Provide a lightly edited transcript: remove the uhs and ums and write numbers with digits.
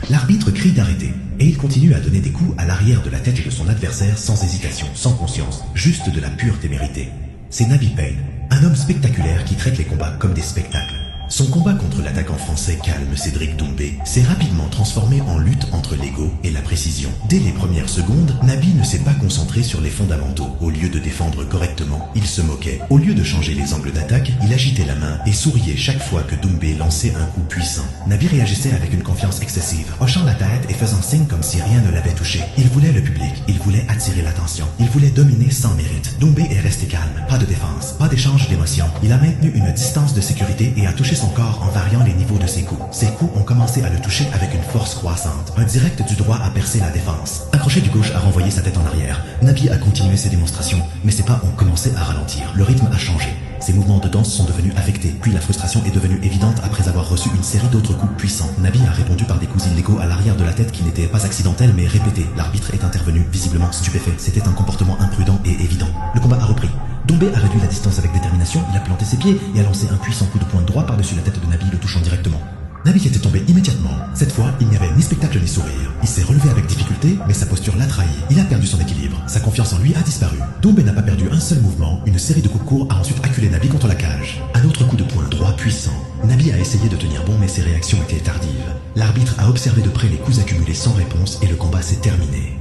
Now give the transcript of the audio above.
L'arbitre crie d'arrêter, et il continue à donner des coups à l'arrière de la tête de son adversaire sans hésitation, sans conscience, juste de la pure témérité. C'est Nabih Payne, un homme spectaculaire qui traite les combats comme des spectacles. Son combat contre l'attaquant français calme Cédric Doumbé s'est rapidement transformé en lutte entre l'ego et la précision. Dès les premières secondes, Nabih ne s'est pas concentré sur les fondamentaux. Au lieu de défendre correctement, il se moquait. Au lieu de changer les angles d'attaque, il agitait la main et souriait chaque fois que Doumbé lançait un coup puissant. Nabih réagissait avec une confiance excessive, hochant la tête et faisant signe comme si rien ne l'avait touché. Il voulait le public, il voulait attirer l'attention, il voulait dominer sans mérite. Doumbé est resté calme, pas de défense, pas d'échange d'émotions. Il a maintenu une distance de sécurité et a touché son corps en variant les niveaux de ses coups. Ses coups ont commencé à le toucher avec une force croissante. Un direct du droit a percé la défense. Un crochet du gauche a renvoyé sa tête en arrière. Nabih a continué ses démonstrations, mais ses pas ont commencé à ralentir. Le rythme a changé. Ses mouvements de danse sont devenus affectés, puis la frustration est devenue évidente après avoir reçu une série d'autres coups puissants. Nabih a répondu par des coups illégaux à l'arrière de la tête qui n'étaient pas accidentels mais répétés. L'arbitre est intervenu, visiblement stupéfait. C'était un comportement imprudent et évident. Le combat a repris. Doumbé a réduit la distance avec détermination, il a planté ses pieds et a lancé un puissant coup de poing droit par-dessus la tête de Nabih, le touchant directement. Nabih était tombé immédiatement. Cette fois, il n'y avait ni spectacle ni sourire. Il s'est relevé avec difficulté, mais sa posture l'a trahi. Il a perdu son équilibre. Sa confiance en lui a disparu. Doumbé n'a pas perdu un seul mouvement. Une série de coups courts a ensuite acculé Nabih contre la cage. Un autre coup de poing droit puissant. Nabih a essayé de tenir bon, mais ses réactions étaient tardives. L'arbitre a observé de près les coups accumulés sans réponse et le combat s'est terminé.